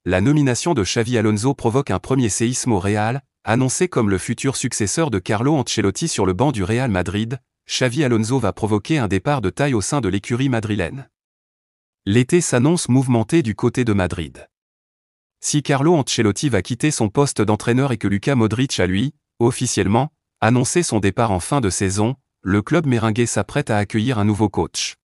la nomination de Xavi Alonso provoque un premier séisme au Real, annoncé comme le futur successeur de Carlo Ancelotti sur le banc du Real Madrid. Xavi Alonso va provoquer un départ de taille au sein de l'écurie madrilène. L'été s'annonce mouvementé du côté de Madrid. Si Carlo Ancelotti va quitter son poste d'entraîneur et que Luka Modric a lui, officiellement, annoncé son départ en fin de saison, le club merengue s'apprête à accueillir un nouveau coach.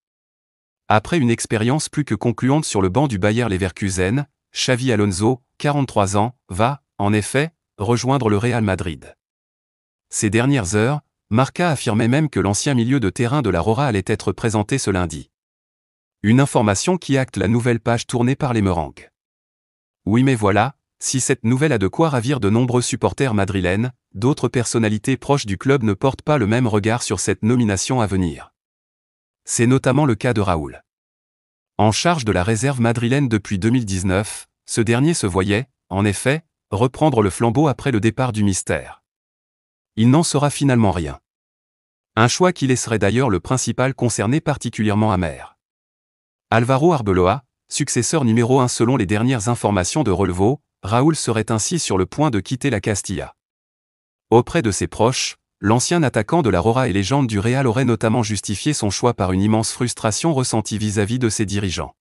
Après une expérience plus que concluante sur le banc du Bayer Leverkusen, Xavi Alonso, 43 ans, va, en effet, rejoindre le Real Madrid. Ces dernières heures, Marca affirmait même que l'ancien milieu de terrain de la Rora allait être présenté ce lundi. Une information qui acte la nouvelle page tournée par les merengues. Oui mais voilà, si cette nouvelle a de quoi ravir de nombreux supporters madrilènes, d'autres personnalités proches du club ne portent pas le même regard sur cette nomination à venir. C'est notamment le cas de Raúl. En charge de la réserve madrilène depuis 2019, ce dernier se voyait, en effet, reprendre le flambeau après le départ du mystère. Il n'en sera finalement rien. Un choix qui laisserait d'ailleurs le principal concerné particulièrement amer. Álvaro Arbeloa, successeur numéro 1 selon les dernières informations de Relevo, Raúl serait ainsi sur le point de quitter la Castilla. Auprès de ses proches, l'ancien attaquant de la Rora et légende du Real aurait notamment justifié son choix par une immense frustration ressentie vis-à-vis de ses dirigeants.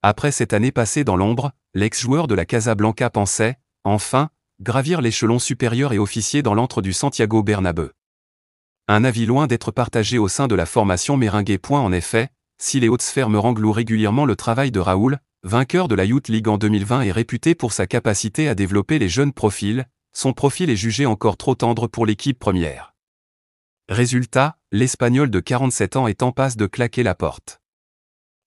Après cette année passée dans l'ombre, l'ex-joueur de la Casablanca pensait, enfin, gravir l'échelon supérieur et officier dans l'antre du Santiago Bernabéu. Un avis loin d'être partagé au sein de la formation merengue. En effet, si les hautes sphères merengues louent régulièrement le travail de Raúl, vainqueur de la Youth League en 2020 et réputé pour sa capacité à développer les jeunes profils, son profil est jugé encore trop tendre pour l'équipe première. Résultat, l'Espagnol de 47 ans est en passe de claquer la porte.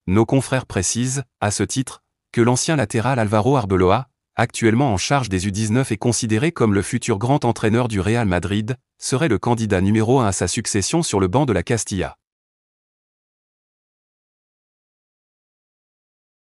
Nos confrères précisent, à ce titre, que l'ancien latéral Álvaro Arbeloa, actuellement en charge des U19 et considéré comme le futur grand entraîneur du Real Madrid, serait le candidat numéro 1 à sa succession sur le banc de la Castilla.